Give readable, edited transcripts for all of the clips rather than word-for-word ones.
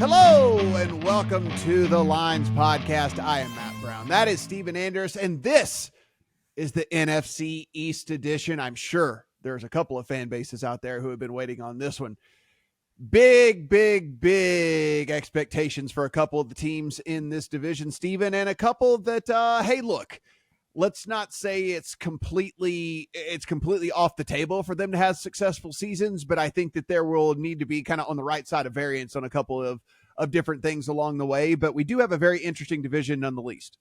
Hello and welcome to the Lines Podcast. I am Matt Brown. That is Stephen Andress, and this is the NFC East edition. I'm sure there's a couple of fan bases out there who have been waiting on this one. Big expectations for a couple of the teams in this division, Stephen, and a couple that, hey, look, let's not say it's completely off the table for them to have successful seasons, but I think that there will need to be kind of on the right side of variance on a couple of different things along the way. But we do have a very interesting division none the least.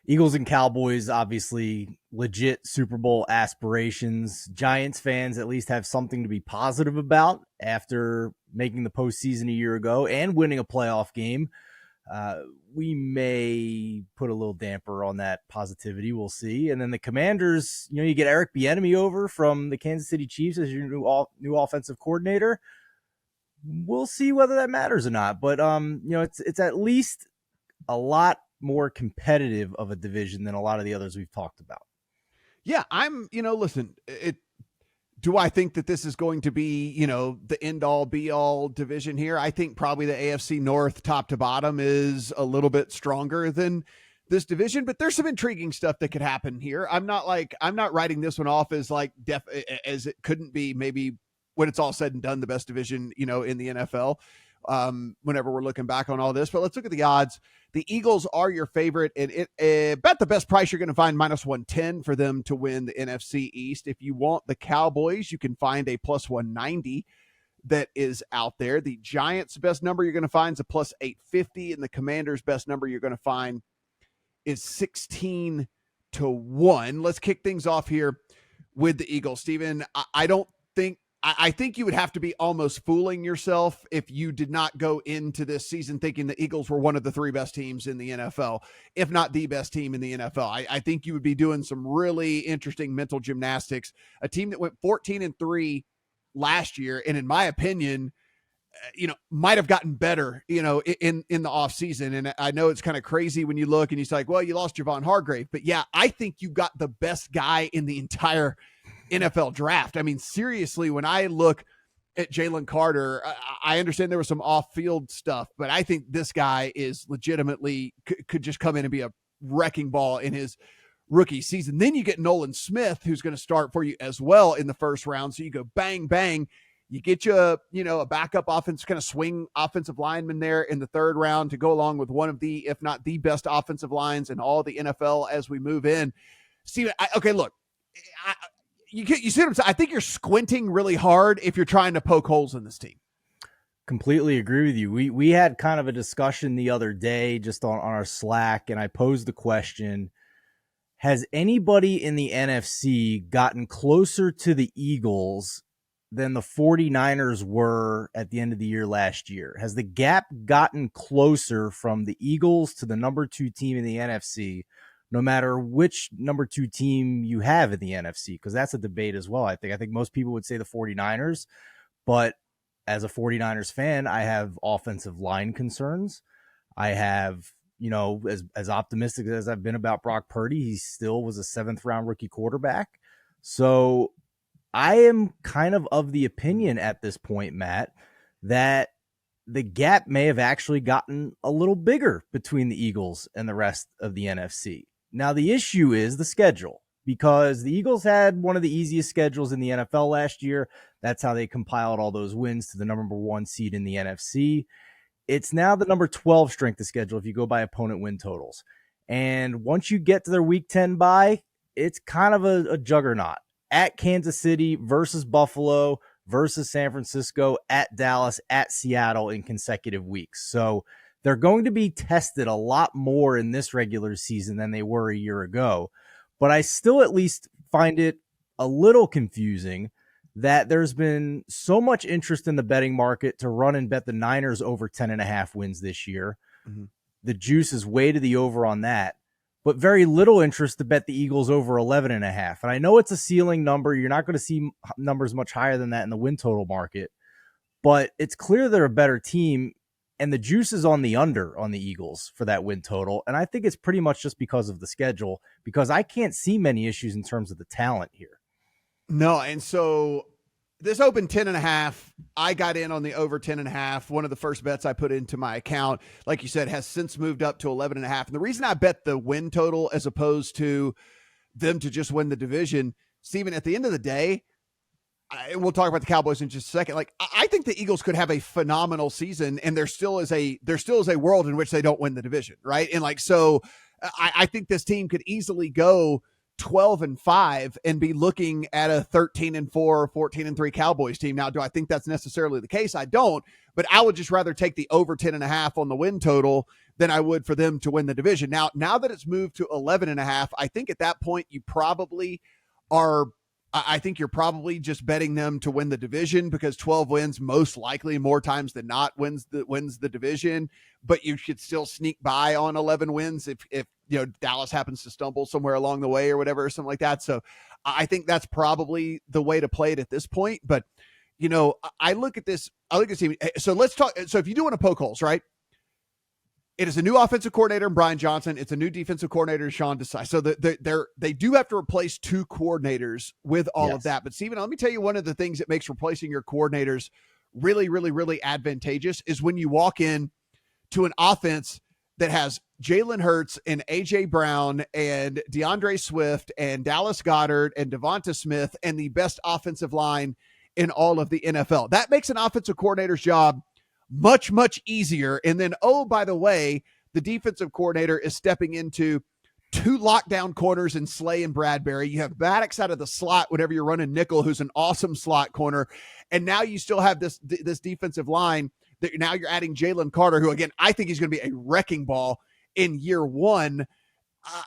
Eagles and Cowboys, obviously legit Super Bowl aspirations. Giants fans at least have something to be positive about after making the postseason a year ago and winning a playoff game. We may put a little damper on that positivity. We'll see. And then the Commanders, you get Eric Bieniemy over from the Kansas City Chiefs as your new offensive coordinator. We'll see whether that matters or not. But it's at least a lot more competitive of a division than a lot of the others we've talked about. Yeah, listen, do I think that this is going to be, the end-all, be-all division here? I think probably the AFC North top to bottom is a little bit stronger than this division, but there's some intriguing stuff that could happen here. I'm not writing this one off as as it couldn't be maybe when it's all said and done the best division, in the NFL. Whenever we're looking back on all this, but let's look at the odds. The Eagles are your favorite, and bet the best price you're going to find -110 for them to win the NFC East. If you want the Cowboys, you can find a +190 that is out there. The Giants' best number you're going to find is a +850, and the Commanders' best number you're going to find is 16-1. Let's kick things off here with the Eagles. Stephen, I think you would have to be almost fooling yourself if you did not go into this season thinking the Eagles were one of the three best teams in the NFL, if not the best team in the NFL. I think you would be doing some really interesting mental gymnastics. A team that went 14-3 last year, and in my opinion, might have gotten better, in the offseason. And I know it's kind of crazy when you look and you say, well, you lost Javon Hargrave. But yeah, I think you got the best guy in the entire NFL draft. I mean, seriously, when I look at Jalen Carter, I understand there was some off-field stuff, but I think this guy is legitimately could just come in and be a wrecking ball in his rookie season. Then you get Nolan Smith, who's going to start for you as well in the first round. So you go bang, bang. You get a backup offense, kind of swing offensive lineman there in the third round to go along with one of the, if not the best offensive lines in all the NFL as we move in. Steven, look, you see what I'm saying? I think you're squinting really hard if you're trying to poke holes in this team. Completely agree with you. We had kind of a discussion the other day just on our Slack, and I posed the question, has anybody in the NFC gotten closer to the Eagles than the 49ers were at the end of the year last year? Has the gap gotten closer from the Eagles to the number 2 team in the NFC, no matter which number 2 team you have in the NFC? Because that's a debate as well. I think most people would say the 49ers, but as a 49ers fan, I have offensive line concerns. I have, as optimistic as I've been about Brock Purdy, he still was a 7th round rookie quarterback. So I am kind of the opinion at this point, Matt, that the gap may have actually gotten a little bigger between the Eagles and the rest of the NFC. Now, the issue is the schedule, because the Eagles had one of the easiest schedules in the NFL last year. That's how they compiled all those wins to the number 1 seed in the NFC. It's now the number 12 strength of schedule if you go by opponent win totals. And once you get to their week 10 bye, it's kind of a juggernaut. At Kansas City versus Buffalo versus San Francisco, at Dallas, at Seattle in consecutive weeks. So they're going to be tested a lot more in this regular season than they were a year ago. But I still at least find it a little confusing that there's been so much interest in the betting market to run and bet the Niners over 10.5 wins this year. Mm-hmm. The juice is way to the over on that, but very little interest to bet the Eagles over 11.5. And I know it's a ceiling number. You're not going to see numbers much higher than that in the win total market, but it's clear they're a better team. And the juice is on the under on the Eagles for that win total. And I think it's pretty much just because of the schedule, because I can't see many issues in terms of the talent here. No, and so this opened 10.5. I got in on the over 10.5. One of the first bets I put into my account, like you said, has since moved up to 11.5. And the reason I bet the win total as opposed to them to just win the division, Stephen, at the end of the day, we'll talk about the Cowboys in just a second. Like, I think the Eagles could have a phenomenal season, and there still is a world in which they don't win the division, right? And like, so I think this team could easily go 12-5 and be looking at a 13-4, 14-3 Cowboys team. Now, do I think that's necessarily the case? I don't, but I would just rather take the over 10.5 on the win total than I would for them to win the division. Now that it's moved to 11.5, I think at that point you probably are. I think you're probably just betting them to win the division, because 12 wins most likely more times than not wins the division, but you should still sneak by on 11 wins if Dallas happens to stumble somewhere along the way or whatever, or something like that. So I think that's probably the way to play it at this point. But I look at this team. So let's talk. So if you do want to poke holes, right? It is a new offensive coordinator in Brian Johnson. It's a new defensive coordinator, Sean Desai. So they do have to replace two coordinators with all of that. But Stephen, let me tell you, one of the things that makes replacing your coordinators really, really, really advantageous is when you walk in to an offense that has Jalen Hurts and A.J. Brown and DeAndre Swift and Dallas Goedert and Devonta Smith and the best offensive line in all of the NFL. That makes an offensive coordinator's job much, much easier. And then, oh, by the way, the defensive coordinator is stepping into two lockdown corners in Slay and Bradbury. You have Maddox out of the slot whenever you're running nickel, who's an awesome slot corner. And now you still have this defensive line that now you're adding Jalen Carter, who, again, I think he's going to be a wrecking ball in year one.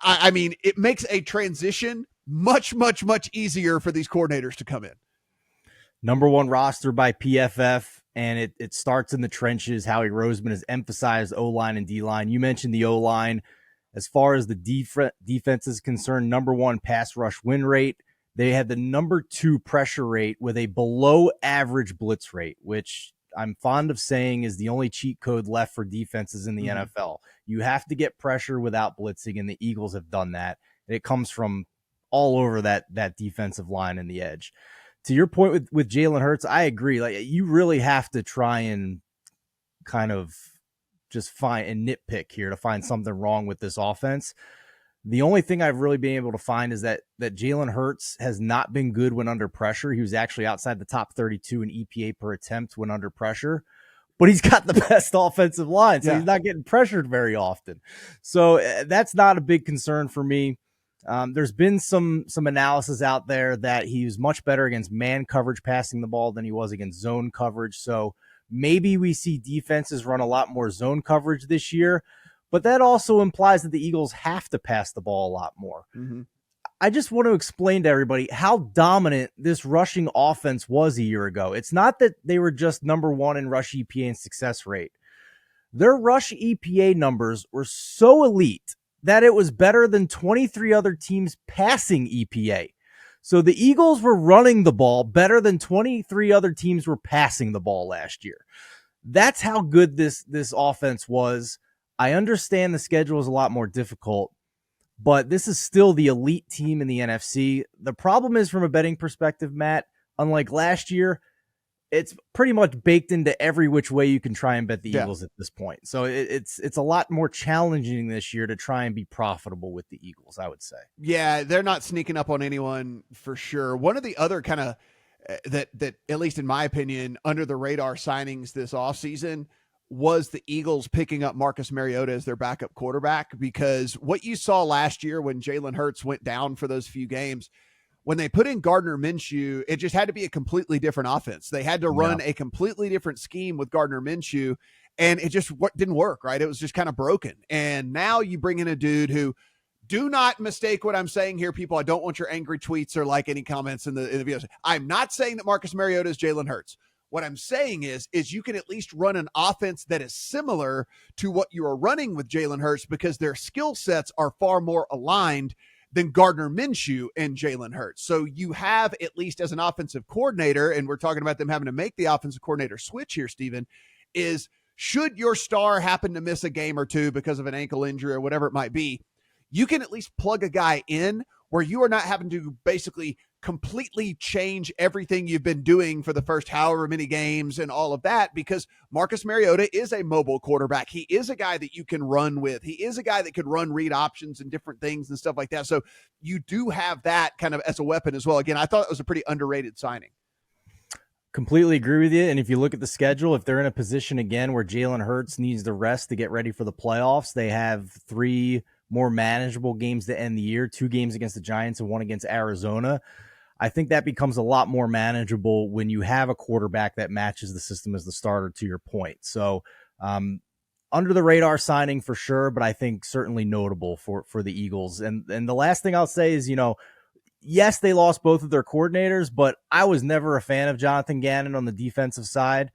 I mean, it makes a transition much, much, much easier for these coordinators to come in. Number one roster by PFF, and it starts in the trenches. Howie Roseman has emphasized O-line and D-line. You mentioned the O-line. As far as the defense is concerned, number one pass rush win rate. They had the number two pressure rate with a below average blitz rate, which I'm fond of saying is the only cheat code left for defenses in the NFL. You have to get pressure without blitzing, and the Eagles have done that. And it comes from all over that defensive line and the edge. To your point with Jalen Hurts, I agree. Like, you really have to try and kind of just find and nitpick here to find something wrong with this offense. The only thing I've really been able to find is that Jalen Hurts has not been good when under pressure. He was actually outside the top 32 in EPA per attempt when under pressure, but he's got the best offensive line, so he's not getting pressured very often. So that's not a big concern for me. There's been some analysis out there that he was much better against man coverage passing the ball than he was against zone coverage. So maybe we see defenses run a lot more zone coverage this year, but that also implies that the Eagles have to pass the ball a lot more. Mm-hmm. I just want to explain to everybody how dominant this rushing offense was a year ago. It's not that they were just number one in rush EPA and success rate. Their rush EPA numbers were so elite that it was better than 23 other teams passing EPA. So the Eagles were running the ball better than 23 other teams were passing the ball last year. That's how good this offense was. I understand the schedule is a lot more difficult, but this is still the elite team in the NFC. The problem is, from a betting perspective, Matt, unlike last year, it's pretty much baked into every which way you can try and bet the Eagles at this point. So it's a lot more challenging this year to try and be profitable with the Eagles, I would say. Yeah, they're not sneaking up on anyone for sure. One of the other kind of that at least in my opinion, under the radar signings this offseason was the Eagles picking up Marcus Mariota as their backup quarterback, because what you saw last year when Jalen Hurts went down for those few games, when they put in Gardner Minshew, it just had to be a completely different offense. They had to run a completely different scheme with Gardner Minshew, and it just didn't work, right? It was just kind of broken. And now you bring in a dude who, do not mistake what I'm saying here, people. I don't want your angry tweets or like any comments in the videos. I'm not saying that Marcus Mariota is Jalen Hurts. What I'm saying is you can at least run an offense that is similar to what you are running with Jalen Hurts, because their skill sets are far more aligned than Gardner Minshew and Jalen Hurts. So you have, at least as an offensive coordinator, and we're talking about them having to make the offensive coordinator switch here, Stephen, is should your star happen to miss a game or two because of an ankle injury or whatever it might be, you can at least plug a guy in where you are not having to basically completely change everything you've been doing for the first however many games and all of that, because Marcus Mariota is a mobile quarterback. He is a guy that you can run with. He is a guy that could run read options and different things and stuff like that. So you do have that kind of as a weapon as well. Again, I thought it was a pretty underrated signing. Completely agree with you. And if you look at the schedule, if they're in a position again where Jalen Hurts needs the rest to get ready for the playoffs, they have 3 more manageable games to end the year, 2 games against the Giants and 1 against Arizona. I think that becomes a lot more manageable when you have a quarterback that matches the system as the starter, to your point. So under the radar signing for sure, but I think certainly notable for the Eagles. And the last thing I'll say is, yes, they lost both of their coordinators, but I was never a fan of Jonathan Gannon on the defensive side.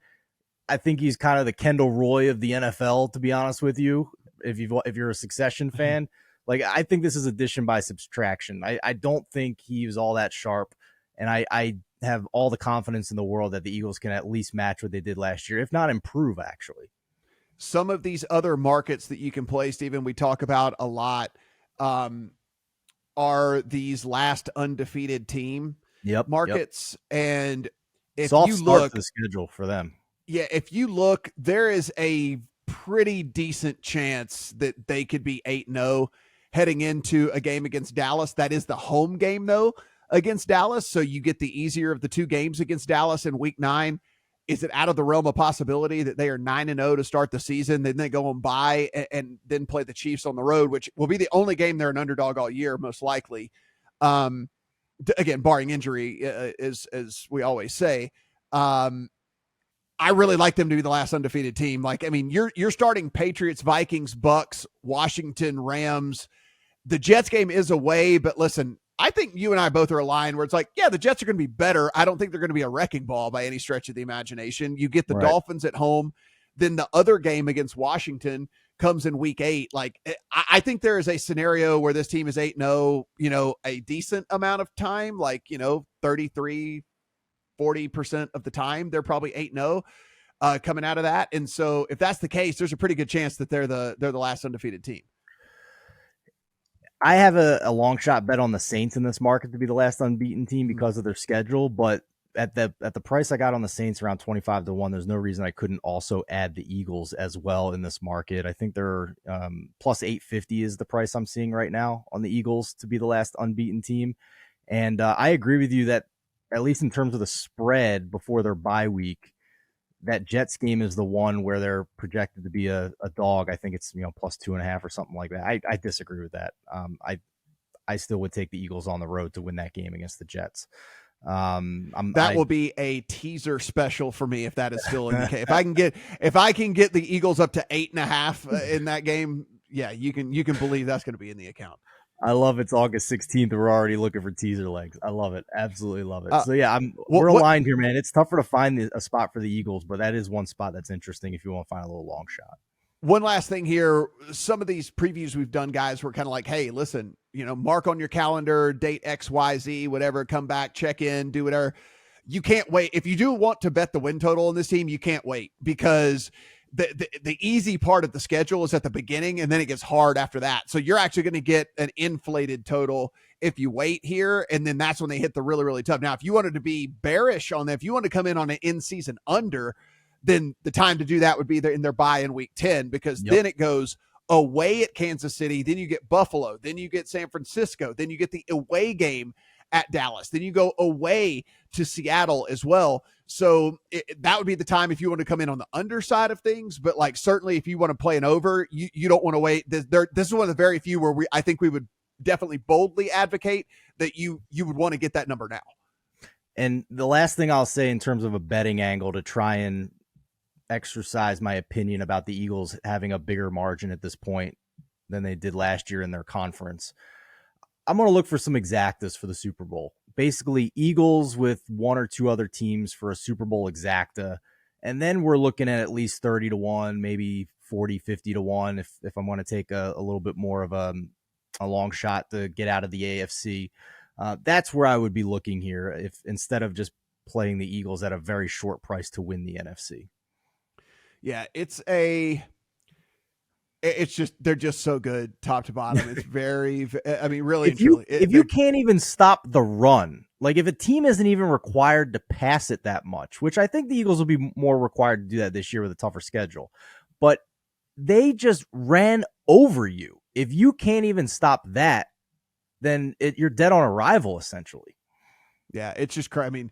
I think he's kind of the Kendall Roy of the NFL, to be honest with you. If you're a Succession fan, like, I think this is addition by subtraction. I don't think he was all that sharp, and I have all the confidence in the world that the Eagles can at least match what they did last year, if not improve, actually. Some of these other markets that you can play, Stephen, we talk about a lot, are these last undefeated team markets. Yep. And if soft you start look to the schedule for them, if you look, there is a pretty decent chance that they could be 8-0 heading into a game against Dallas. That is the home game, though, against Dallas. So you get the easier of the 2 games against Dallas in week 9. Is it out of the realm of possibility that they are 9-0 to start the season? Then they go on bye and then play the Chiefs on the road, which will be the only game they're an underdog all year, most likely. Again, barring injury, as we always say. I really like them to be the last undefeated team. Like, I mean, you're starting Patriots, Vikings, Bucks, Washington, Rams. The Jets game is away, but listen, I think you and I both are aligned where it's like, yeah, the Jets are going to be better. I don't think they're going to be a wrecking ball by any stretch of the imagination. You get the Dolphins at home. Then the other game against Washington comes in week 8. Like, I think there is a scenario where this team is 8-0, a decent amount of time, like, 33, 40% of the time, they're probably 8-0 coming out of that. And so if that's the case, there's a pretty good chance that they're the last undefeated team. I have a long shot bet on the Saints in this market to be the last unbeaten team because of their schedule, but at the price I got on the Saints, around 25-1, there's no reason I couldn't also add the Eagles as well in this market. I think they're plus 850 is the price I'm seeing right now on the Eagles to be the last unbeaten team. And I agree with you that, at least in terms of the spread before their bye week, that Jets game is the one where they're projected to be a dog. I think it's, plus 2.5 or something like that. I disagree with that. I still would take the Eagles on the road to win that game against the Jets. Will be a teaser special for me if that is still in the case. If I can get the Eagles up to 8.5 in that game, yeah, you can believe that's going to be in the account. I love it's August 16th. We're already looking for teaser legs. I love it. Absolutely love it. So yeah, we're aligned here, man. It's tougher to find a spot for the Eagles, but that is one spot that's interesting if you want to find a little long shot. One last thing here. Some of these previews we've done, guys, were kind of like, hey, listen, mark on your calendar, date XYZ, whatever, come back, check in, do whatever. You can't wait. If you do want to bet the win total on this team, you can't wait, because the easy part of the schedule is at the beginning, and then it gets hard after that. So you're actually going to get an inflated total if you wait here, and then that's when they hit the really, really tough. Now, if you wanted to be bearish on them, if you want to come in on an in-season under, then the time to do that would be in their bye in week 10, because then it goes away at Kansas City, then you get Buffalo, then you get San Francisco, then you get the away game at Dallas, then you go away to Seattle as well. So that would be the time if you want to come in on the underside of things. But like, certainly if you want to play an over, you don't want to wait. This is one of the very few where I think we would definitely boldly advocate that you would want to get that number now. And the last thing I'll say in terms of a betting angle to try and exercise my opinion about the Eagles having a bigger margin at this point than they did last year in their conference, I'm going to look for some exactas for the Super Bowl. Basically, Eagles with 1 or 2 other teams for a Super Bowl exacta. And then we're looking at least 30-1, maybe 40, 50-1 if I'm going to take a little bit more of a long shot to get out of the AFC. That's where I would be looking here, if instead of just playing the Eagles at a very short price to win the NFC. Yeah, it's It's just they're just so good top to bottom. It's very, I mean, really if you and truly, if you can't even stop the run, like if a team isn't even required to pass it that much, which I think the Eagles will be more required to do that this year with a tougher schedule, but they just ran over you. If you can't even stop that, then you're dead on arrival essentially. Yeah, it's just crazy. I mean,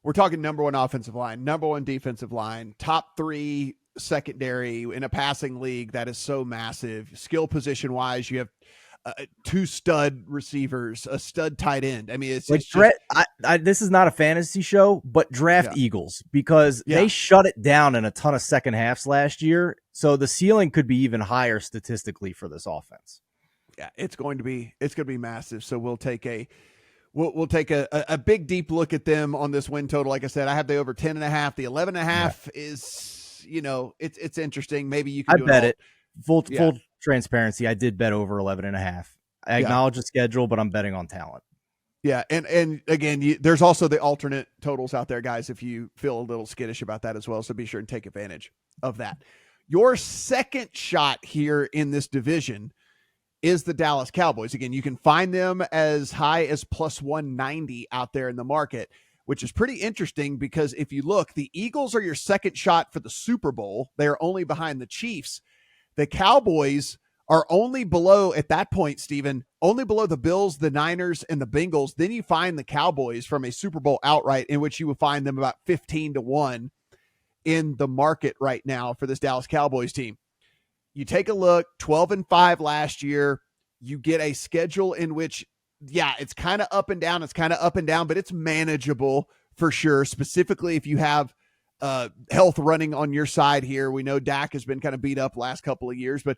we're talking number one offensive line, number one defensive line, top three secondary in a passing league that is so massive. Skill position wise, you have two stud receivers, a stud tight end. I mean, it's like just, this is not a fantasy show, but draft Eagles because they shut it down in a ton of second halves last year. So the ceiling could be even higher statistically for this offense. Yeah, it's going to be massive. So we'll take we'll take a big deep look at them on this win total. Like I said, I have the over 10.5. The 11.5 is, it's interesting. Maybe you can bet it. Full transparency. I did bet over 11.5. I acknowledge the schedule, but I'm betting on talent. Yeah. And again, there's also the alternate totals out there, guys, if you feel a little skittish about that as well. So be sure and take advantage of that. Your second shot here in this division is the Dallas Cowboys. Again, you can find them as high as plus 190 out there in the market, which is pretty interesting because if you look, the Eagles are your second shot for the Super Bowl. They are only behind the Chiefs. The Cowboys are only below, at that point, Stephen, only below the Bills, the Niners, and the Bengals. Then you find the Cowboys from a Super Bowl outright, in which you will find them about 15-1 in the market right now for this Dallas Cowboys team. You take a look, 12-5 last year. You get a schedule in which, it's kind of up and down. It's kind of up and down, but it's manageable for sure. Specifically, if you have health running on your side here. We know Dak has been kind of beat up last couple of years, but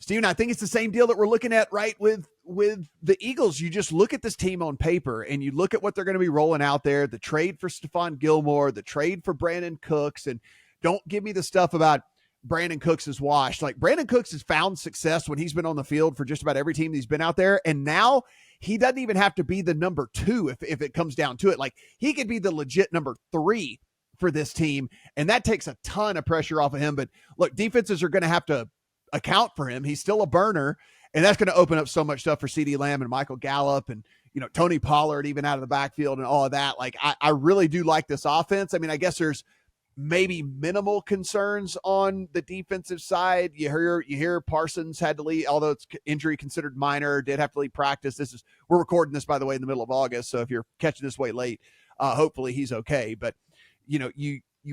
Steven, I think it's the same deal that we're looking at, right, with the Eagles. You just look at this team on paper and you look at what they're going to be rolling out there, the trade for Stephon Gilmore, the trade for Brandon Cooks, and don't give me the stuff about Brandon Cooks is washed. Like, Brandon Cooks has found success when he's been on the field for just about every team he's been out there. And now he doesn't even have to be the number 2 if it comes down to it. Like, he could be the legit number 3 for this team. And that takes a ton of pressure off of him. But look, defenses are going to have to account for him. He's still a burner. And that's going to open up so much stuff for CeeDee Lamb and Michael Gallup and, Tony Pollard, even out of the backfield and all of that. Like, I really do like this offense. I mean, I guess there's maybe minimal concerns on the defensive side. You hear Parsons had to leave, although it's injury considered minor, did have to leave practice. We're recording this, by the way, in the middle of August. So if you're catching this way late, hopefully he's okay. But you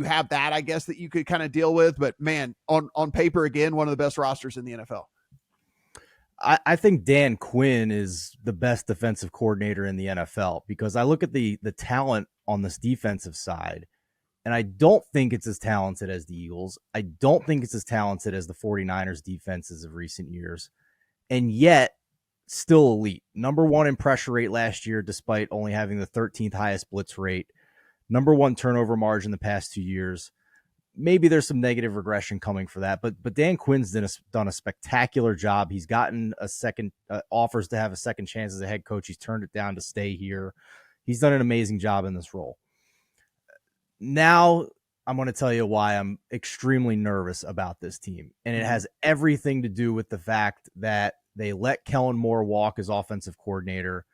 have that, I guess, that you could kind of deal with, but man, on paper, again, one of the best rosters in the NFL. I think Dan Quinn is the best defensive coordinator in the NFL because I look at the talent on this defensive side, and I don't think it's as talented as the Eagles. I don't think it's as talented as the 49ers defenses of recent years. And yet, still elite. Number 1 in pressure rate last year, despite only having the 13th highest blitz rate. Number 1 turnover margin the past 2 years. Maybe there's some negative regression coming for that. But Dan Quinn's done a spectacular job. He's gotten a second offers to have a second chance as a head coach. He's turned it down to stay here. He's done an amazing job in this role. Now I'm going to tell you why I'm extremely nervous about this team. And it has everything to do with the fact that they let Kellen Moore walk as offensive coordinator.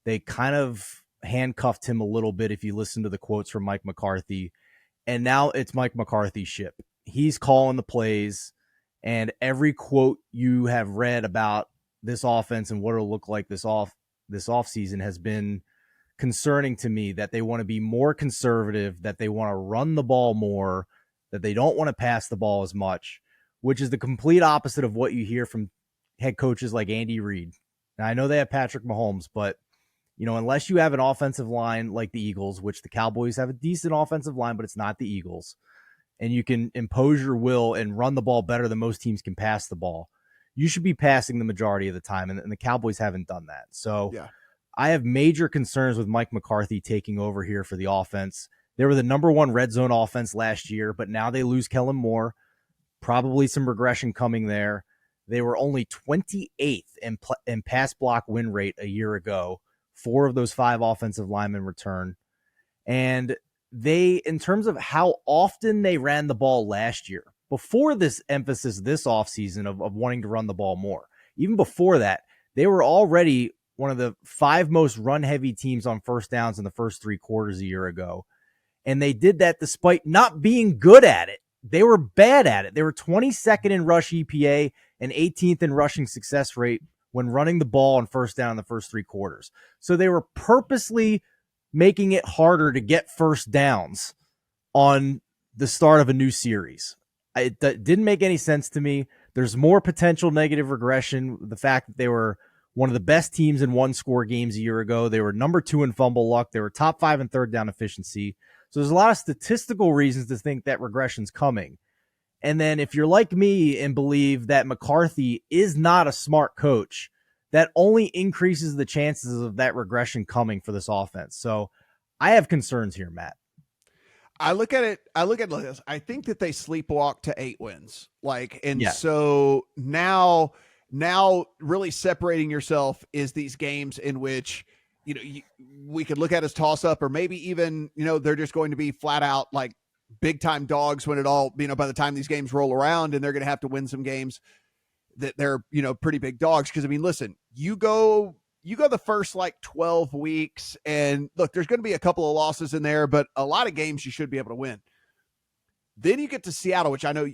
They kind of handcuffed him a little bit if you listen to the quotes from Mike McCarthy. And now it's Mike McCarthy's ship. He's calling the plays. And every quote you have read about this offense and what it'll look like this offseason has been concerning to me, that they want to be more conservative, that they want to run the ball more, that they don't want to pass the ball as much, which is the complete opposite of what you hear from head coaches like Andy Reid. Now, I know they have Patrick Mahomes, but unless you have an offensive line like the Eagles, which the Cowboys have a decent offensive line, but it's not the Eagles, and you can impose your will and run the ball better than most teams can pass the ball, you should be passing the majority of the time, and the Cowboys haven't done that. So yeah. I have major concerns with Mike McCarthy taking over here for the offense. They were the number 1 red zone offense last year, but now they lose Kellen Moore. Probably some regression coming there. They were only 28th in pass block win rate a year ago. 4 of those 5 offensive linemen return. And they, in terms of how often they ran the ball last year, before this emphasis this offseason of wanting to run the ball more. Even before that, they were already one of the 5 most run-heavy teams on first downs in the first 3 quarters a year ago. And they did that despite not being good at it. They were bad at it. They were 22nd in rush EPA and 18th in rushing success rate when running the ball on first down in the first 3 quarters. So they were purposely making it harder to get first downs on the start of a new series. It didn't make any sense to me. There's more potential negative regression. The fact that they were one of the best teams in 1-score games a year ago. They were number 2 in fumble luck. They were top 5 in third down efficiency. So there's a lot of statistical reasons to think that regression's coming. And then if you're like me and believe that McCarthy is not a smart coach, that only increases the chances of that regression coming for this offense. So I have concerns here, Matt. I look at it like this. I think that they sleepwalk to 8 wins. Yes. So now really separating yourself is these games in which, we could look at as toss up, or maybe even, they're just going to be flat out like big time dogs when it all, by the time these games roll around, and they're going to have to win some games that they're, pretty big dogs. Cause listen, you go the first 12 weeks, and look, there's going to be a couple of losses in there, but a lot of games you should be able to win. Then you get to Seattle, which I know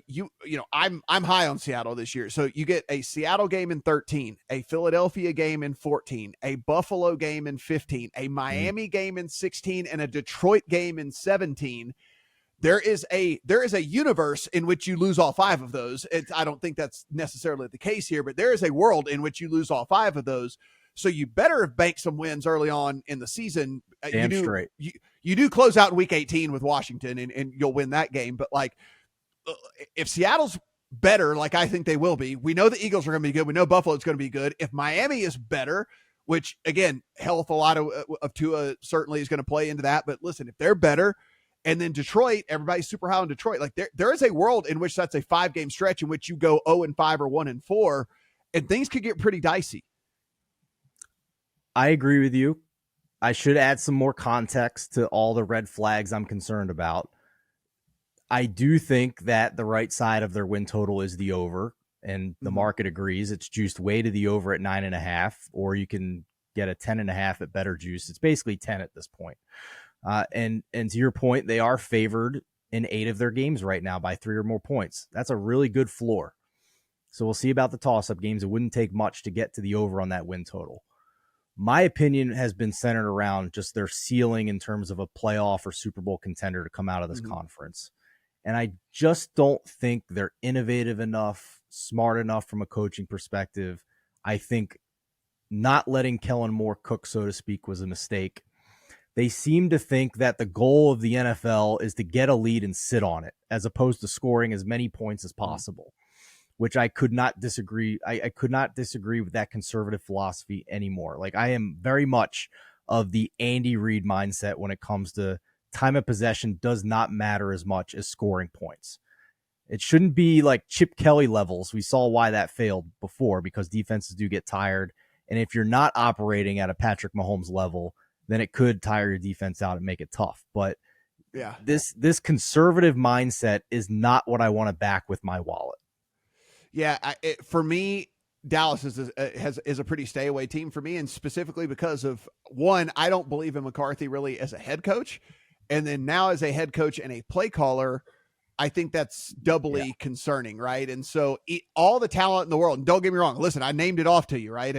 I'm high on Seattle this year. So you get a Seattle game in 13, a Philadelphia game in 14, a Buffalo game in 15, a Miami game in 16, and a Detroit game in 17. There is a universe in which you lose all 5 of those. I don't think that's necessarily the case here, but there is a world in which you lose all 5 of those. So you better have banked some wins early on in the season. Damn straight. You do close out in week 18 with Washington, and you'll win that game. But if Seattle's better, I think they will be, we know the Eagles are going to be good. We know Buffalo's going to be good. If Miami is better, which again, health, a lot of Tua certainly is going to play into that. But listen, if they're better, and then Detroit, everybody's super high on Detroit. There is a world in which that's a 5-game stretch in which you go 0-5 or 1-4, and things could get pretty dicey. I agree with you. I should add some more context to all the red flags I'm concerned about. I do think that the right side of their win total is the over, and the market agrees. It's juiced way to the over at 9.5, or you can get a 10.5 at better juice. It's basically 10 at this point. And to your point, they are favored in 8 of their games right now by 3 or more points. That's a really good floor. So we'll see about the toss-up games. It wouldn't take much to get to the over on that win total. My opinion has been centered around just their ceiling in terms of a playoff or Super Bowl contender to come out of this conference. And I just don't think they're innovative enough, smart enough from a coaching perspective. I think not letting Kellen Moore cook, so to speak, was a mistake. They seem to think that the goal of the NFL is to get a lead and sit on it, as opposed to scoring as many points as possible, which I could not disagree. I could not disagree with that conservative philosophy anymore. I am very much of the Andy Reid mindset when it comes to time of possession does not matter as much as scoring points. It shouldn't be like Chip Kelly levels. We saw why that failed before, because defenses do get tired. And if you're not operating at a Patrick Mahomes level, then it could tire your defense out and make it tough. But yeah, this conservative mindset is not what I want to back with my wallet. Yeah, for me, Dallas is a pretty stay away team for me, and specifically because of, one, I don't believe in McCarthy really as a head coach, and then now as a head coach and a play caller, I think that's doubly concerning, right? And so all the talent in the world, and don't get me wrong, listen, I named it off to you, right?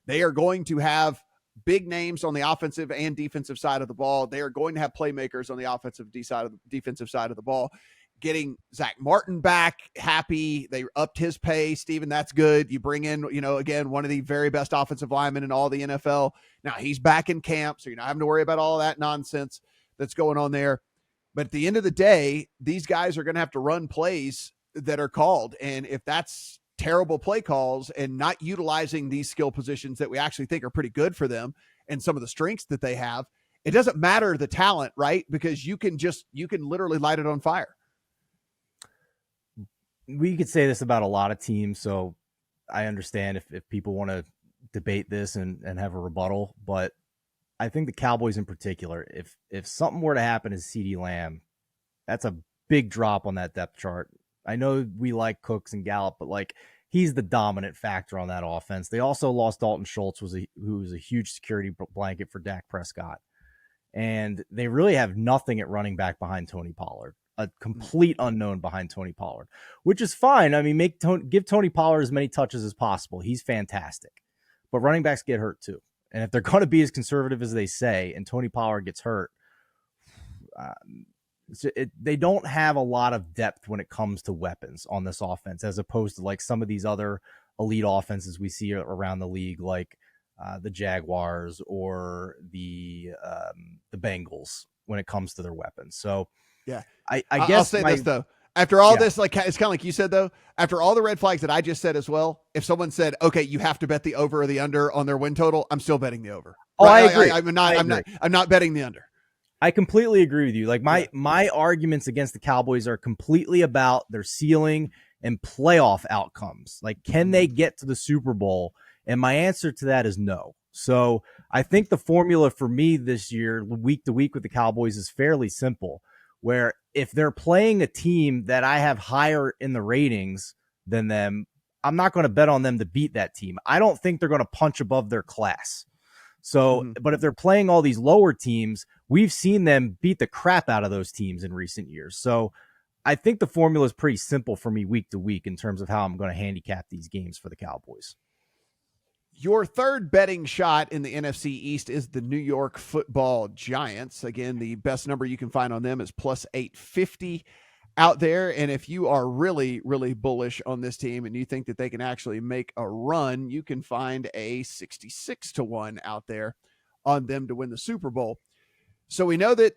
They are going to have big names on the offensive and defensive side of the ball. They are going to have playmakers on the offensive defensive side of the ball. Getting Zach Martin back, happy. They upped his pay. Stephen, that's good. You bring in, again, one of the very best offensive linemen in all the NFL. Now he's back in camp, so you're not having to worry about all that nonsense that's going on there. But at the end of the day, these guys are going to have to run plays that are called. And if that's terrible play calls and not utilizing these skill positions that we actually think are pretty good for them and some of the strengths that they have, it doesn't matter the talent, right? Because you can literally light it on fire. We could say this about a lot of teams, so I understand if people want to debate this and have a rebuttal, but I think the Cowboys in particular, if something were to happen to CeeDee Lamb, that's a big drop on that depth chart. I know we like Cooks and Gallup, but like he's the dominant factor on that offense. They also lost Dalton Schultz, who was a huge security blanket for Dak Prescott. And they really have nothing at running back behind Tony Pollard, a complete unknown behind Tony Pollard, which is fine. I mean, give Tony Pollard as many touches as possible. He's fantastic, but running backs get hurt too. And if they're going to be as conservative as they say, and Tony Pollard gets hurt, they don't have a lot of depth when it comes to weapons on this offense, as opposed to like some of these other elite offenses we see around the league, like the Jaguars or the Bengals when it comes to their weapons. So yeah, I guess I'll say this though. After all this, like it's kind of like you said though, after all the red flags that I just said as well, if someone said, okay, you have to bet the over or the under on their win total, I'm still betting the over. Oh, right? I agree. I'm not betting the under. I completely agree with you. Like my arguments against the Cowboys are completely about their ceiling and playoff outcomes. Like, can they get to the Super Bowl? And my answer to that is no. So I think the formula for me this year, week to week with the Cowboys, is fairly simple, where if they're playing a team that I have higher in the ratings than them, I'm not going to bet on them to beat that team. I don't think they're going to punch above their class. So, but if they're playing all these lower teams, we've seen them beat the crap out of those teams in recent years. So I think the formula is pretty simple for me week to week in terms of how I'm going to handicap these games for the Cowboys. Your third betting shot in the NFC East is the New York Football Giants. Again, the best number you can find on them is plus 850 out there. And if you are really, really bullish on this team and you think that they can actually make a run, you can find a 66-1 out there on them to win the Super Bowl. So we know that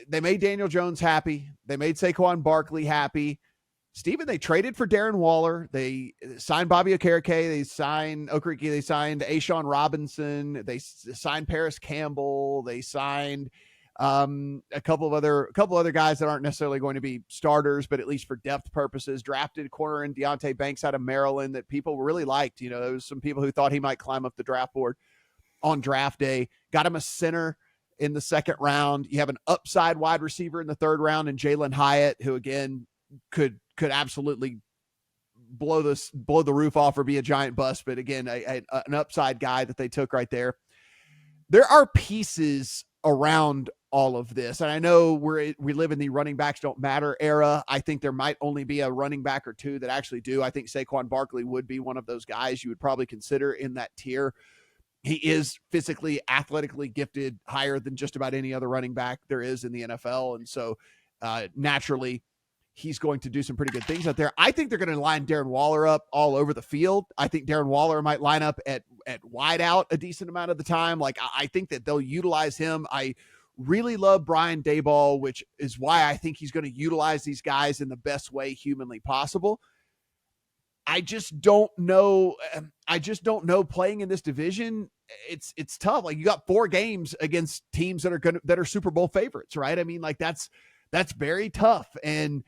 they made Daniel Jones happy. They made Saquon Barkley happy. Stephen, they traded for Darren Waller. They signed Bobby Okereke. They signed A'Shawn Robinson. They signed Paris Campbell. They signed a couple of other guys that aren't necessarily going to be starters, but at least for depth purposes. Drafted corner in Deontay Banks out of Maryland that people really liked. You know, there was some people who thought he might climb up the draft board on draft day. Got him a center in the second round. You have an upside wide receiver in the third round in Jalen Hyatt, who again could absolutely blow the roof off or be a giant bust. But again, an upside guy that they took right there. There are pieces around all of this. And I know we live in the running backs don't matter era. I think there might only be a running back or two that actually do. I think Saquon Barkley would be one of those guys you would probably consider in that tier. He is physically, athletically gifted, higher than just about any other running back there is in the NFL. And so naturally, he's going to do some pretty good things out there. I think they're going to line Darren Waller up all over the field. I think Darren Waller might line up at wide out a decent amount of the time. Like, I think that they'll utilize him. I really love Brian Daboll, which is why I think he's going to utilize these guys in the best way humanly possible. I just don't know. Playing in this division, it's tough. Like, you got 4 games against teams that are Super Bowl favorites, right? I mean, like that's very tough. And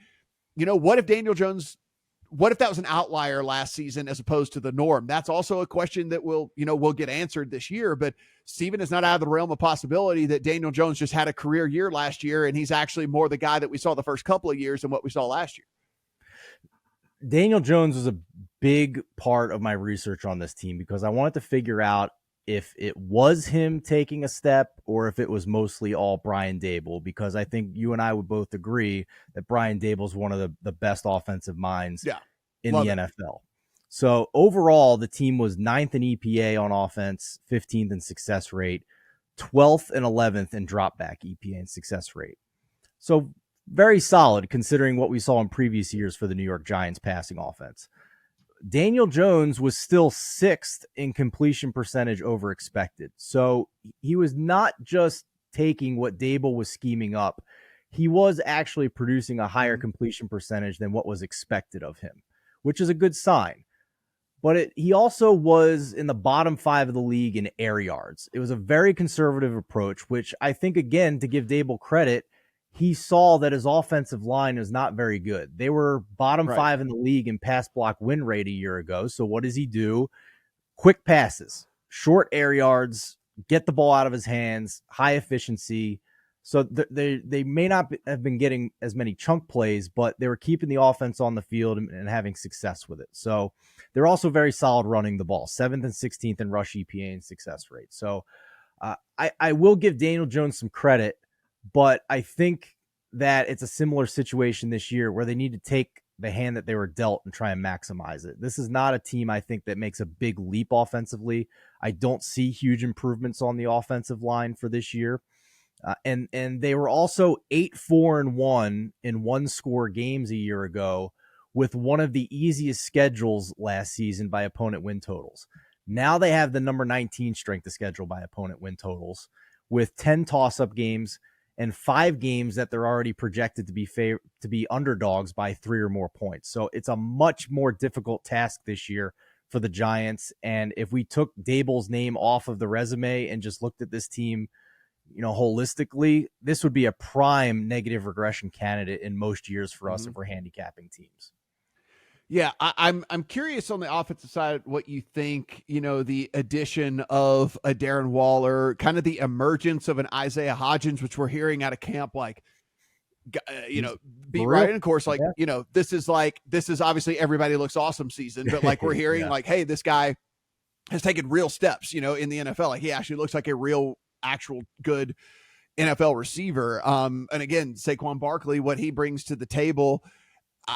you know, what if that was an outlier last season as opposed to the norm? That's also a question that will get answered this year. But Stephen is not out of the realm of possibility that Daniel Jones just had a career year last year, and he's actually more the guy that we saw the first couple of years than what we saw last year. Daniel Jones was a big part of my research on this team because I wanted to figure out if it was him taking a step or if it was mostly all Brian Daboll, because I think you and I would both agree that Brian Daboll is one of the best offensive minds in the NFL. So overall, the team was 9th in EPA on offense, 15th in success rate, 12th and 11th in dropback EPA and success rate. So very solid considering what we saw in previous years for the New York Giants passing offense. Daniel Jones was still 6th in completion percentage over expected. So he was not just taking what Daboll was scheming up. He was actually producing a higher completion percentage than what was expected of him, which is a good sign. But he also was in the bottom 5 of the league in air yards. It was a very conservative approach, which I think, again, to give Daboll credit, he saw that his offensive line is not very good. They were bottom 5 in the league in pass block win rate a year ago. So what does he do? Quick passes, short air yards, get the ball out of his hands, high efficiency. So they may not have been getting as many chunk plays, but they were keeping the offense on the field and having success with it. So they're also very solid running the ball, 7th and 16th in rush EPA and success rate. So I will give Daniel Jones some credit, but I think that it's a similar situation this year where they need to take the hand that they were dealt and try and maximize it. This is not a team, I think, that makes a big leap offensively. I don't see huge improvements on the offensive line for this year. And they were also 8-4-1 in one-score games a year ago with one of the easiest schedules last season by opponent win totals. Now they have the number 19 strength of schedule by opponent win totals with 10 toss-up games and 5 games that they're already projected to be underdogs by 3 or more points. So it's a much more difficult task this year for the Giants. And if we took Daboll's name off of the resume and just looked at this team, holistically, this would be a prime negative regression candidate in most years for us if we're handicapping teams. Yeah, I'm curious on the offensive side what you think, the addition of a Darren Waller, kind of the emergence of an Isaiah Hodgins, which we're hearing out of camp, like, beat right. And of course, like, this is obviously everybody looks awesome season, but like we're hearing like, hey, this guy has taken real steps, in the NFL. Like he actually looks like a real, actual good NFL receiver. And again, Saquon Barkley, what he brings to the table,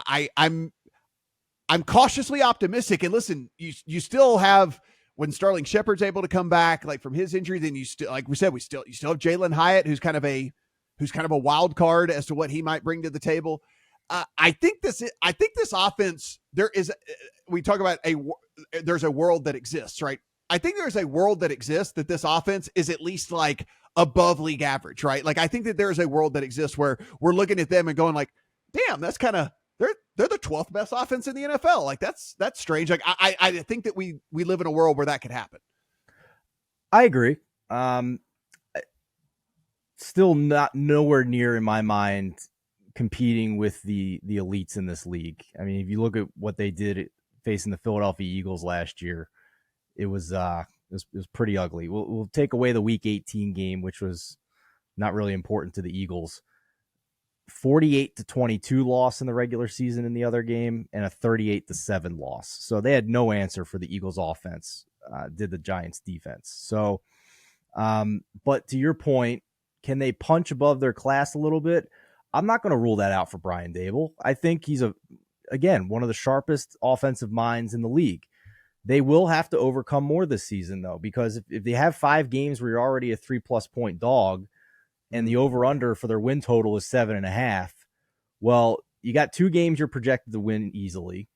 I'm cautiously optimistic. And listen, you still have, when Sterling Shepard's able to come back, like from his injury, then you still, like we said, you still have Jalen Hyatt, who's kind of a wild card as to what he might bring to the table. I think this offense, we talk about there's a world that exists, right? I think there's a world that exists that this offense is at least like above league average, right? Like I think that there's a world that exists where we're looking at them and going like, damn, that's kind of, they're the 12th best offense in the NFL. Like that's strange. Like I think that we live in a world where that could happen. I agree. Still not nowhere near in my mind competing with the elites in this league. I mean, if you look at what they did facing the Philadelphia Eagles last year, it was pretty ugly. We'll take away the Week 18 game, which was not really important to the Eagles. 48-22 loss in the regular season in the other game, and a 38-7 loss. So they had no answer for the Eagles offense, did the Giants defense. So, but to your point, can they punch above their class a little bit? I'm not going to rule that out for Brian Daboll. I think he's one of the sharpest offensive minds in the league. They will have to overcome more this season though, because if they have 5 games where you're already a 3+ point dog, and the over-under for their win total is 7.5. Well, you got 2 games you're projected to win easily.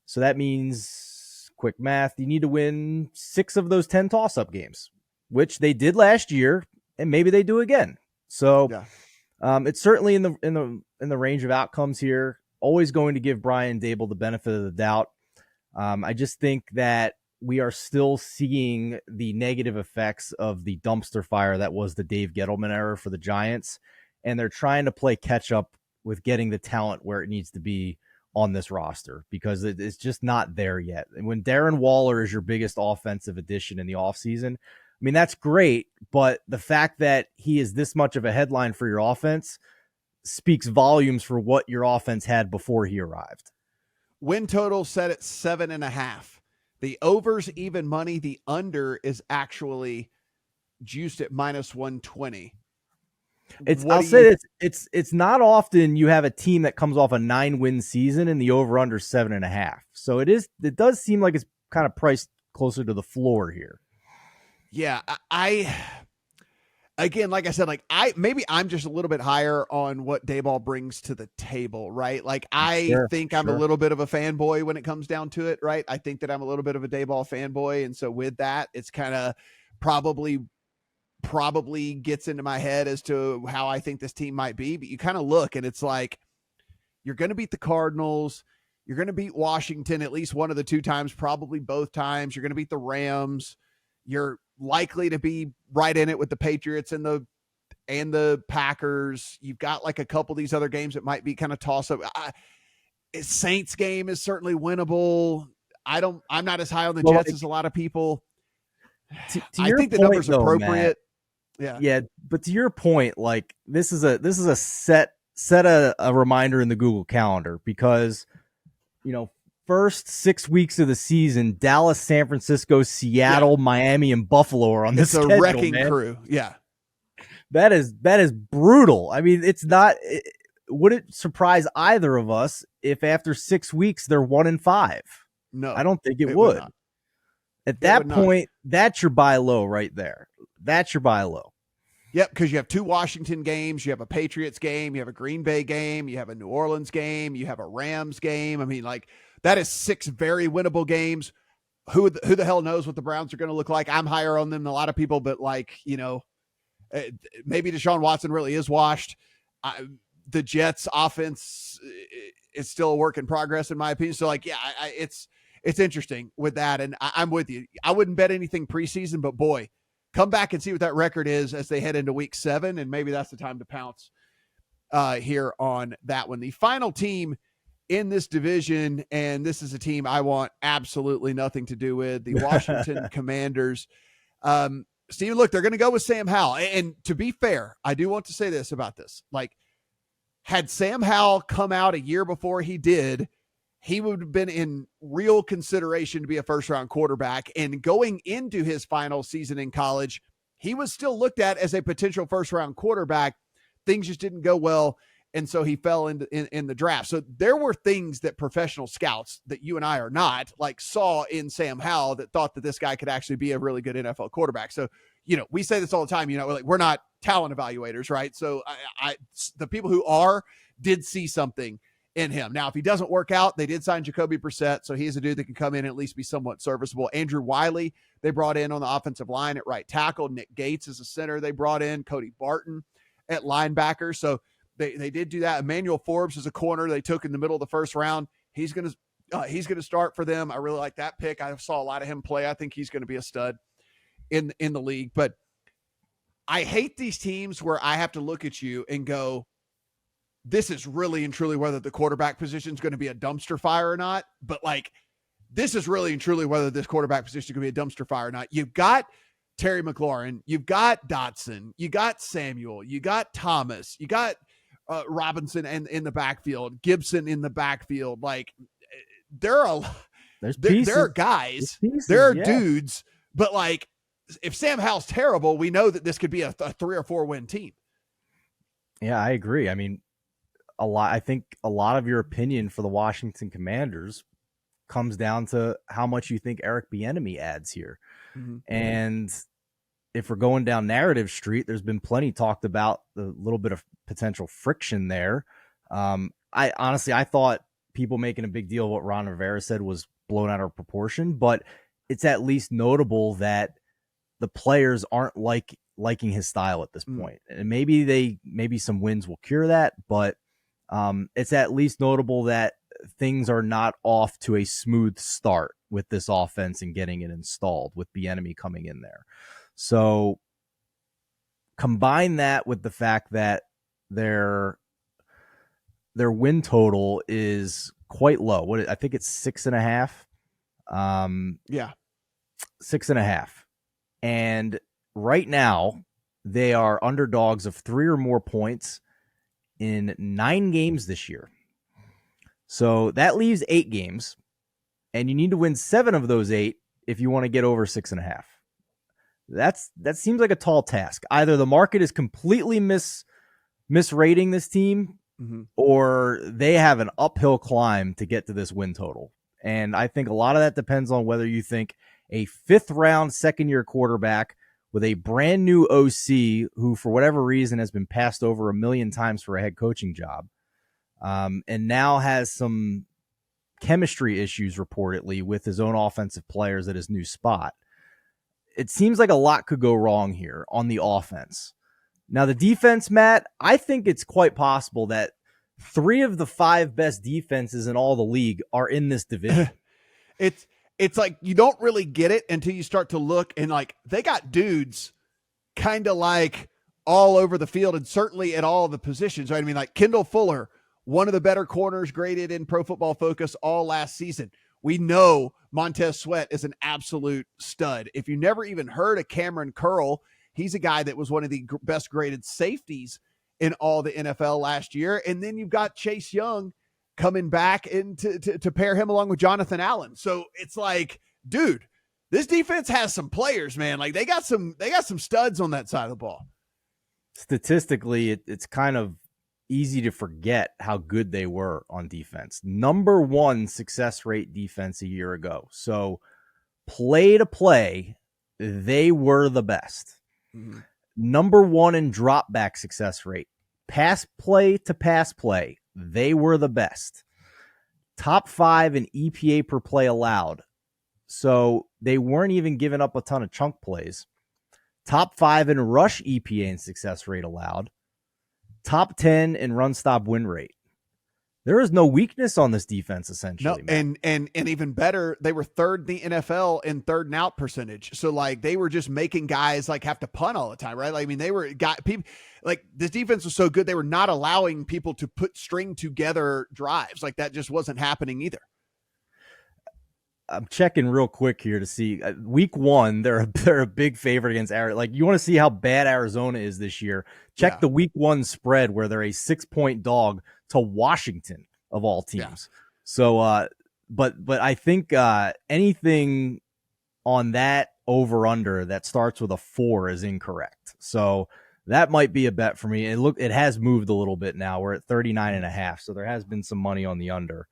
So that means, quick math, you need to win 6 of those 10 toss-up games, which they did last year, and maybe they do again. So it's certainly in the range of outcomes here. Always going to give Brian Daboll the benefit of the doubt. I just think that we are still seeing the negative effects of the dumpster fire that was the Dave Gettleman era for the Giants. And they're trying to play catch up with getting the talent where it needs to be on this roster because it's just not there yet. And when Darren Waller is your biggest offensive addition in the offseason, I mean, that's great. But the fact that he is this much of a headline for your offense speaks volumes for what your offense had before he arrived. Win total set at 7.5. The over's even money. The under is actually juiced at -120. It's not often you have a team that comes off a 9-win season and the over under 7.5. So it does seem like it's kind of priced closer to the floor here. Yeah, again, like I said, like maybe I'm just a little bit higher on what Daboll brings to the table, right? Like I think I'm a little bit of a fanboy when it comes down to it, right? I think that I'm a little bit of a Daboll fanboy, and so with that, it's kind of probably gets into my head as to how I think this team might be. But you kind of look, and it's like you're going to beat the Cardinals, you're going to beat Washington at least one of the 2 times, probably both times. You're going to beat the Rams. You're likely to be right in it with the Patriots and the Packers. You've got like a couple of these other games that might be kind of toss up. Saints game is certainly winnable. I'm not as high on the Jets as a lot of people. To I think the number's appropriate. Yeah. Yeah, but to your point, like this is a set a reminder in the Google Calendar because first 6 weeks of the season, Dallas, San Francisco, Yeah. Seattle, Miami, and Buffalo are on the It's a schedule, wrecking man. crew. Yeah. That is brutal. I mean, it's not. Would it surprise either of us if after 6 weeks they're 1-5? No, I don't think it would would. not. At It would that not. point, that's your buy low right there. That's your buy low. Yep, because you have 2 Washington games, you have a Patriots game, you have a Green Bay game, you have a New Orleans game, you have a Rams game. I mean, like that is 6 very winnable games. Who the hell knows what the Browns are going to look like? I'm higher on them than a lot of people, but maybe Deshaun Watson really is washed. The Jets offense is still a work in progress in my opinion. So it's interesting with that. And I'm with you. I wouldn't bet anything preseason, but boy, come back and see what that record is as they head into week 7. And maybe that's the time to pounce here on that one. The final team in this division, and this is a team I want absolutely nothing to do with, the Washington Commanders. Steven, look, they're going to go with Sam Howell. And to be fair, I do want to say this about this. Like, had Sam Howell come out a year before he did, he would have been in real consideration to be a first-round quarterback. And going into his final season in college, he was still looked at as a potential first-round quarterback. Things just didn't go well, and so he fell in the draft. So there were things that professional scouts that you and I are not, like, saw in Sam Howell that thought that this guy could actually be a really good NFL quarterback. So, we say this all the time, we're not talent evaluators, right? So the people who are did see something in him. Now, if he doesn't work out, they did sign Jacoby Brissett, so he's a dude that can come in and at least be somewhat serviceable. Andrew Wiley, they brought in on the offensive line at right tackle. Nick Gates is a center they brought in. Cody Barton at linebacker. So they did do that. Emmanuel Forbes is a corner they took in the middle of the first round. He's going to start for them. I really like that pick. I saw a lot of him play. I think he's going to be a stud in the league. But I hate these teams where I have to look at you and go, this is really and truly whether the quarterback position is going to be a dumpster fire or not. But this is really and truly whether this quarterback position is going to be a dumpster fire or not. You've got Terry McLaurin, you've got Dotson, you got Samuel, you got Thomas, you got Robinson and in the backfield, Gibson in the backfield. Like there are guys, there are dudes, but if Sam Howell's terrible, we know that this could be a 3 or 4 win team. Yeah, I agree. I mean, I think a lot of your opinion for the Washington Commanders comes down to how much you think Eric Bieniemy adds here. Mm-hmm. And if we're going down narrative street, there's been plenty talked about the little bit of potential friction there. I thought people making a big deal of what Ron Rivera said was blown out of proportion, but it's at least notable that the players aren't liking his style at this point. And maybe some wins will cure that, but it's at least notable that things are not off to a smooth start with this offense and getting it installed with Bieniemy coming in there. So combine that with the fact that their win total is quite low. I think it's 6.5. 6.5. And right now they are underdogs of 3 or more points in 9 games this year. So that leaves 8 games, and you need to win 7 of those 8 if you want to get over 6.5. That seems like a tall task. Either the market is completely misrating this team, mm-hmm. or they have an uphill climb to get to this win total. And I think a lot of that depends on whether you think a 5th round second-year quarterback with a brand new OC who, for whatever reason, has been passed over a million times for a head coaching job, and now has some chemistry issues reportedly with his own offensive players at his new spot. It seems like a lot could go wrong here on the offense. Now, the defense, Matt, I think it's quite possible that 3 of the 5 best defenses in all the league are in this division. It's like you don't really get it until you start to look, and they got dudes kind of all over the field and certainly at all the positions, right? I mean, Kendall Fuller, one of the better corners graded in Pro Football Focus all last season. We know Montez Sweat is an absolute stud. If you never even heard of Cameron Curl, He's a guy that was one of the best graded safeties in all the NFL last year. And then you've got Chase Young coming back in to pair him along with Jonathan Allen. So it's like, dude, this defense has some players, man. Like they got some studs on that side of the ball. Statistically, it's kind of easy to forget how good they were on defense. Number 1 success rate defense a year ago. So play to play, they were the best. Mm-hmm. Number 1 in drop back success rate. Pass play to pass play, they were the best. Top 5 in EPA per play allowed. So they weren't even giving up a ton of chunk plays. Top 5 in rush EPA and success rate allowed. Top 10 in run stop win rate. There is no weakness on this defense, essentially. No, and even better, they were third in the NFL in third and out percentage. So like they were just making guys like have to punt all the time, right? Like, I mean, they were got people like this defense was so good they were not allowing people to string together drives. Like that just wasn't happening either. I'm checking real quick here to see week 1. They're a big favorite against Arizona. Like you want to see how bad Arizona is this year. Check the week 1 spread where they're a 6-point dog to Washington of all teams. Yeah. So, but I think anything on that over under that starts with a 4 is incorrect. So that might be a bet for me. It has moved a little bit now. We're at 39.5. So there has been some money on the under.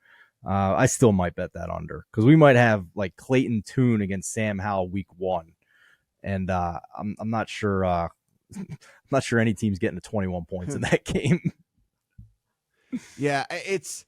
I still might bet that under because we might have like Clayton Tune against Sam Howell week 1. And I'm not sure. I'm not sure any team's getting to 21 points in that game. Yeah, it's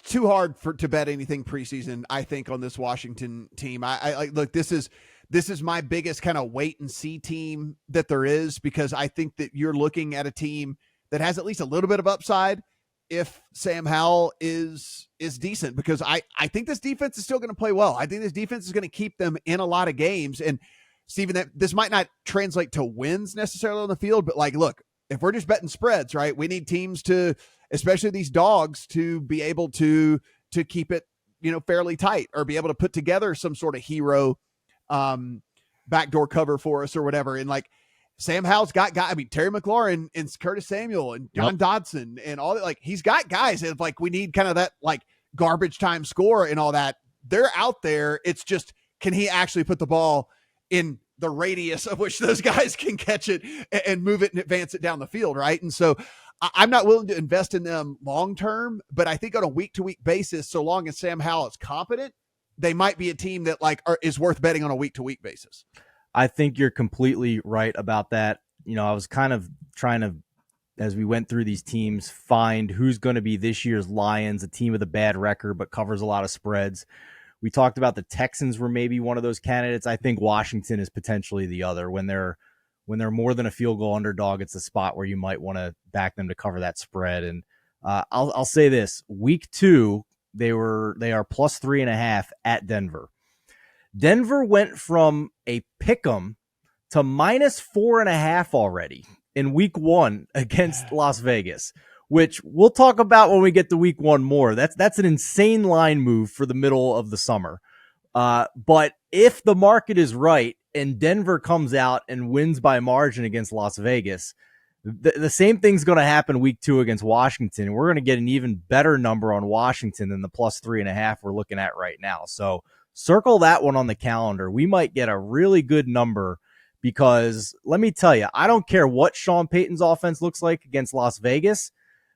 too hard to bet anything preseason, I think, on this Washington team. I look, this is my biggest kind of wait and see team that there is, because I think that you're looking at a team that has at least a little bit of upside if Sam Howell is decent, because I think this defense is still going to play well. I think this defense is going to keep them in a lot of games. And Stephen, that this might not translate to wins necessarily on the field, but like, look, if we're just betting spreads, right, we need teams to, especially these dogs, to be able to keep it, fairly tight, or be able to put together some sort of hero backdoor cover for us or whatever. And like, Sam Howell's got guys. I mean, Terry McLaurin and Curtis Samuel and John Dodson and all that. Like, he's got guys that, like, we need kind of that like garbage time score and all that. They're out there. It's just, can he actually put the ball in the radius of which those guys can catch it and move it and advance it down the field, right? And so I'm not willing to invest in them long term, but I think on a week to week basis, so long as Sam Howell is competent, they might be a team that is worth betting on a week to week basis. I think you're completely right about that. I was kind of trying to, as we went through these teams, find who's going to be this year's Lions, a team with a bad record but covers a lot of spreads. We talked about the Texans were maybe one of those candidates. I think Washington is potentially the other. When they're more than a field goal underdog, it's a spot where you might want to back them to cover that spread. And I'll say this: week 2, they are plus 3.5 at Denver. Denver went from a pick'em to minus 4.5 already in week 1 against Las Vegas, which we'll talk about when we get to week 1 more. That's an insane line move for the middle of the summer. But if the market is right and Denver comes out and wins by margin against Las Vegas, the same thing's going to happen week 2 against Washington. We're going to get an even better number on Washington than the plus 3.5 we're looking at right now. So circle that one on the calendar. We might get a really good number, because let me tell you, I don't care what Sean Payton's offense looks like against Las Vegas.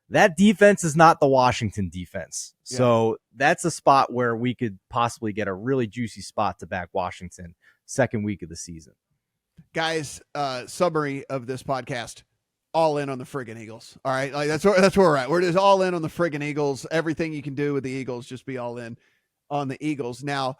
That defense is not the Washington defense. Yeah. So that's a spot where we could possibly get a really juicy spot to back Washington second week of the season. Guys, summary of this podcast: all in on the friggin' Eagles. All right. Like that's where we're at. We're just all in on the friggin' Eagles. Everything you can do with the Eagles, just be all in on the Eagles. Now,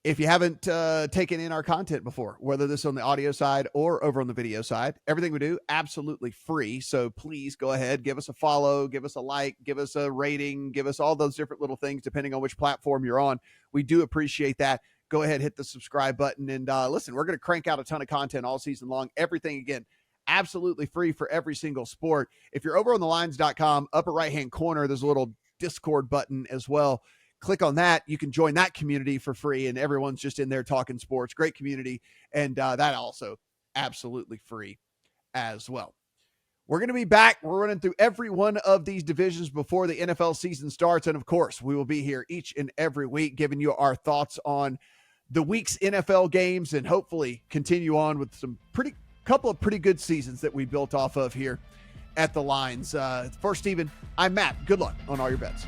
if you haven't taken in our content before, whether this is on the audio side or over on the video side, everything we do absolutely free. So please go ahead, give us a follow, give us a like, give us a rating, give us all those different little things depending on which platform you're on. We do appreciate that. Go ahead, hit the subscribe button, and listen, we're going to crank out a ton of content all season long. Everything, again, absolutely free for every single sport. If you're over on TheLines.com, upper right-hand corner, there's a little Discord button as well. Click on that. You can join that community for free, and everyone's just in there talking sports. Great community. And that also absolutely free as well. We're going to be back. We're running through every one of these divisions before the NFL season starts. And of course, we will be here each and every week giving you our thoughts on the week's NFL games and hopefully continue on with some couple of pretty good seasons that we built off of here at the Lines. For Stephen, I'm Matt. Good luck on all your bets.